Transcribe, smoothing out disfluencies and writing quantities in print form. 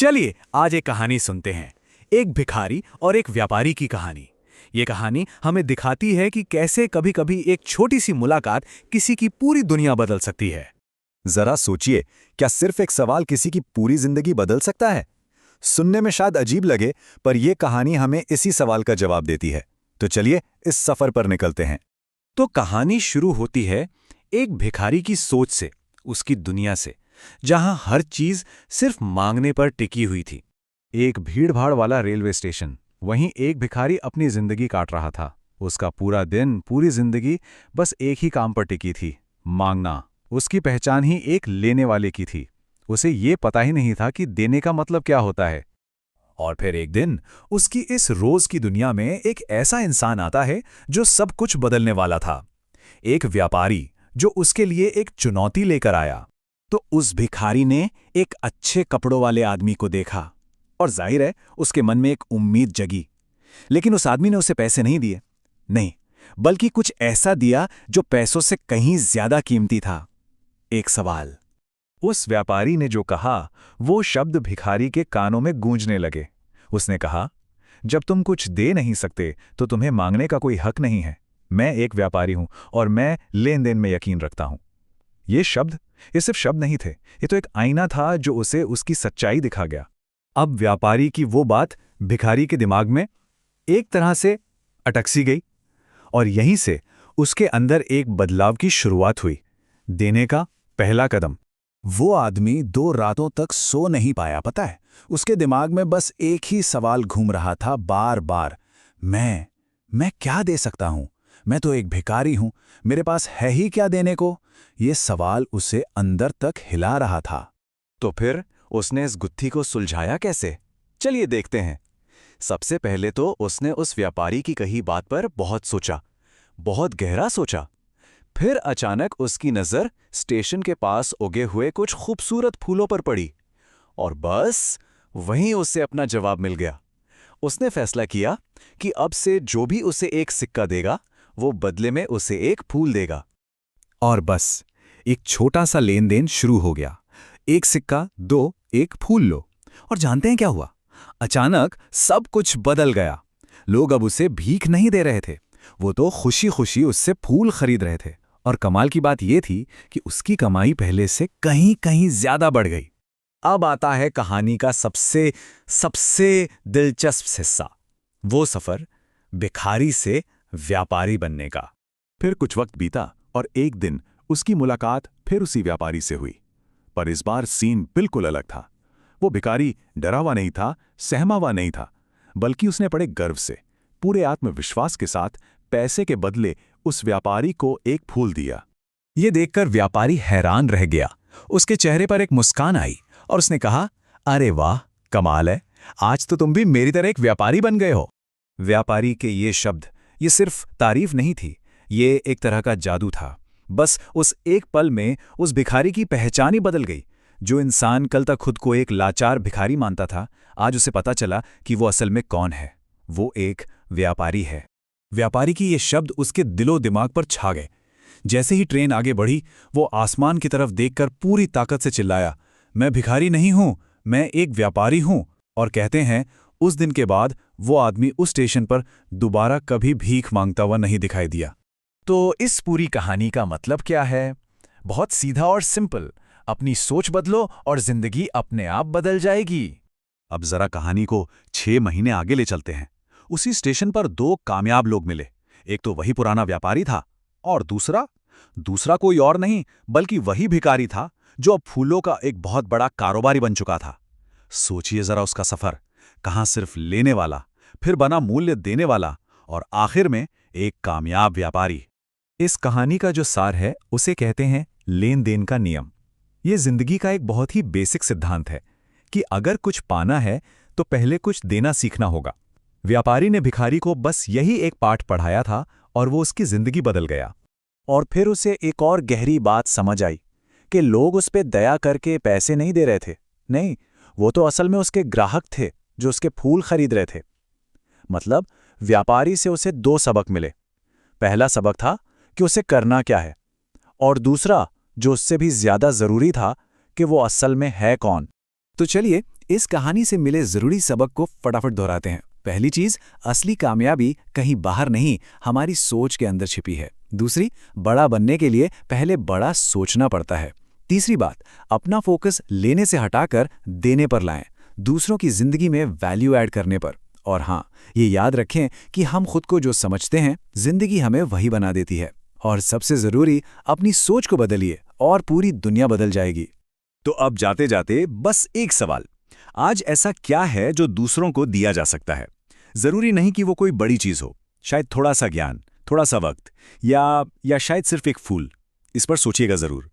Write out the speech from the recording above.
चलिए आज एक कहानी सुनते हैं, एक भिखारी और एक व्यापारी की कहानी। ये कहानी हमें दिखाती है कि कैसे कभी-कभी एक छोटी सी मुलाकात किसी की पूरी दुनिया बदल सकती है। जरा सोचिए, क्या सिर्फ एक सवाल किसी की पूरी जिंदगी बदल सकता है? सुनने में शायद अजीब लगे, पर यह कहानी हमें इसी सवाल का जवाब देती है। तो चलिए इस सफर पर निकलते हैं। तो कहानी शुरू होती है एक भिखारी की सोच से, उसकी दुनिया से, जहां हर चीज सिर्फ मांगने पर टिकी हुई थी। एक भीड़-भाड़ वाला रेलवे स्टेशन, वहीं एक भिखारी अपनी जिंदगी काट रहा था। उसका पूरा दिन, पूरी जिंदगी बस एक ही काम पर टिकी थी, मांगना। उसकी पहचान ही एक लेने वाले की थी। उसे ये पता ही नहीं था कि देने का मतलब क्या होता है। और फिर एक दिन उसकी इस रोज की दुनिया में एक ऐसा इंसान आता है जो सब कुछ बदलने वाला था। एक व्यापारी जो उसके लिए एक चुनौती लेकर आया। तो उस भिखारी ने एक अच्छे कपड़ों वाले आदमी को देखा और जाहिर है उसके मन में एक उम्मीद जगी। लेकिन उस आदमी ने उसे पैसे नहीं दिए, नहीं, बल्कि कुछ ऐसा दिया जो पैसों से कहीं ज्यादा कीमती था। एक सवाल। उस व्यापारी ने जो कहा, वो शब्द भिखारी के कानों में गूंजने लगे। उसने कहा, जब तुम कुछ दे नहीं सकते तो तुम्हें मांगने का कोई हक नहीं है। मैं एक व्यापारी हूं और मैं लेन देन में यकीन रखता हूं। ये सिर्फ शब्द नहीं थे, ये तो एक आईना था जो उसे उसकी सच्चाई दिखा गया। अब व्यापारी की वो बात भिखारी के दिमाग में एक तरह से अटक सी गई और यहीं से उसके अंदर एक बदलाव की शुरुआत हुई। देने का पहला कदम। वो आदमी 2 रातों तक सो नहीं पाया, पता है। उसके दिमाग में बस एक ही सवाल घूम रहा था बार बार। मैं क्या दे सकता हूं? मैं तो एक भिखारी हूं, मेरे पास है ही क्या देने को? ये सवाल उसे अंदर तक हिला रहा था। तो फिर उसने इस गुत्थी को सुलझाया कैसे? चलिए देखते हैं। सबसे पहले तो उसने उस व्यापारी की कही बात पर बहुत सोचा, बहुत गहरा सोचा। फिर अचानक उसकी नजर स्टेशन के पास उगे हुए कुछ खूबसूरत फूलों पर पड़ी और बस वहीं उसे अपना जवाब मिल गया। उसने फैसला किया कि अब से जो भी उसे एक सिक्का देगा, वो बदले में उसे एक फूल देगा। और बस एक छोटा सा लेन देन शुरू हो गया। एक सिक्का दो, एक फूल लो। और जानते हैं क्या हुआ? अचानक सब कुछ बदल गया। लोग अब उसे भीख नहीं दे रहे थे, वो तो खुशी खुशी उससे फूल खरीद रहे थे। और कमाल की बात यह थी कि उसकी कमाई पहले से कहीं कहीं ज्यादा बढ़ गई। अब आता है कहानी का सबसे दिलचस्प हिस्सा, वो सफर भिखारी से व्यापारी बनने का। फिर कुछ वक्त बीता और एक दिन उसकी मुलाकात फिर उसी व्यापारी से हुई, पर इस बार सीन बिल्कुल अलग था। वो भिखारी डरा हुआ नहीं था, सहमा हुआ नहीं था, बल्कि उसने बड़े गर्व से, पूरे आत्मविश्वास के साथ पैसे के बदले उस व्यापारी को एक फूल दिया। ये देखकर व्यापारी हैरान रह गया। उसके चेहरे पर एक मुस्कान आई और उसने कहा, अरे वाह, कमाल है, आज तो तुम भी मेरी तरह एक व्यापारी बन गए हो। व्यापारी के ये शब्द, ये सिर्फ तारीफ नहीं थी, ये एक तरह का जादू था। बस उस एक पल में उस भिखारी की पहचान ही बदल गई। जो इंसान कल तक खुद को एक लाचार भिखारी मानता था, आज उसे पता चला कि वो असल में कौन है। वो एक व्यापारी है। व्यापारी की ये शब्द उसके दिलो दिमाग पर छा गए। जैसे ही ट्रेन आगे बढ़ी, वो आसमान की तरफ देखकर पूरी ताकत से चिल्लाया, मैं भिखारी नहीं हूं, मैं एक व्यापारी हूं। और कहते हैं, उस दिन के बाद वो आदमी उस स्टेशन पर दोबारा कभी भीख मांगता हुआ नहीं दिखाई दिया। तो इस पूरी कहानी का मतलब क्या है? बहुत सीधा और सिंपल। अपनी सोच बदलो और जिंदगी अपने आप बदल जाएगी। अब जरा कहानी को 6 महीने आगे ले चलते हैं। उसी स्टेशन पर 2 कामयाब लोग मिले। एक तो वही पुराना व्यापारी था और दूसरा कोई और नहीं बल्कि वही भिखारी था जो अब फूलों का एक बहुत बड़ा कारोबारी बन चुका था। सोचिए जरा उसका सफर, कहां सिर्फ लेने वाला, फिर बना मूल्य देने वाला और आखिर में एक कामयाब व्यापारी। इस कहानी का जो सार है उसे कहते हैं लेन देन का नियम। ये जिंदगी का एक बहुत ही बेसिक सिद्धांत है कि अगर कुछ पाना है तो पहले कुछ देना सीखना होगा। व्यापारी ने भिखारी को बस यही एक पाठ पढ़ाया था और वो उसकी जिंदगी बदल गया। और फिर उसे एक और गहरी बात समझ आई कि लोग उस पे दया करके पैसे नहीं दे रहे थे। नहीं, वो तो असल में उसके ग्राहक थे जो उसके फूल खरीद रहे थे। मतलब व्यापारी से उसे 2 सबक मिले। पहला सबक था कि उसे करना क्या है, और दूसरा, जो उससे भी ज्यादा जरूरी था, कि वो असल में है कौन। तो चलिए इस कहानी से मिले जरूरी सबक को फटाफट दोहराते हैं। पहली चीज, असली कामयाबी कहीं बाहर नहीं, हमारी सोच के अंदर छिपी है। दूसरी, बड़ा बनने के लिए पहले बड़ा सोचना पड़ता है। तीसरी बात, अपना फोकस लेने से हटाकर देने पर लाएं, दूसरों की जिंदगी में वैल्यू ऐड करने पर। और हाँ, ये याद रखें कि हम खुद को जो समझते हैं, जिंदगी हमें वही बना देती है। और सबसे जरूरी, अपनी सोच को बदलिए और पूरी दुनिया बदल जाएगी। तो अब जाते जाते बस एक सवाल, आज ऐसा क्या है जो दूसरों को दिया जा सकता है? जरूरी नहीं कि वो कोई बड़ी चीज हो, शायद थोड़ा सा ज्ञान, थोड़ा सा वक्त, या शायद सिर्फ एक फूल। इस पर सोचिएगा जरूर।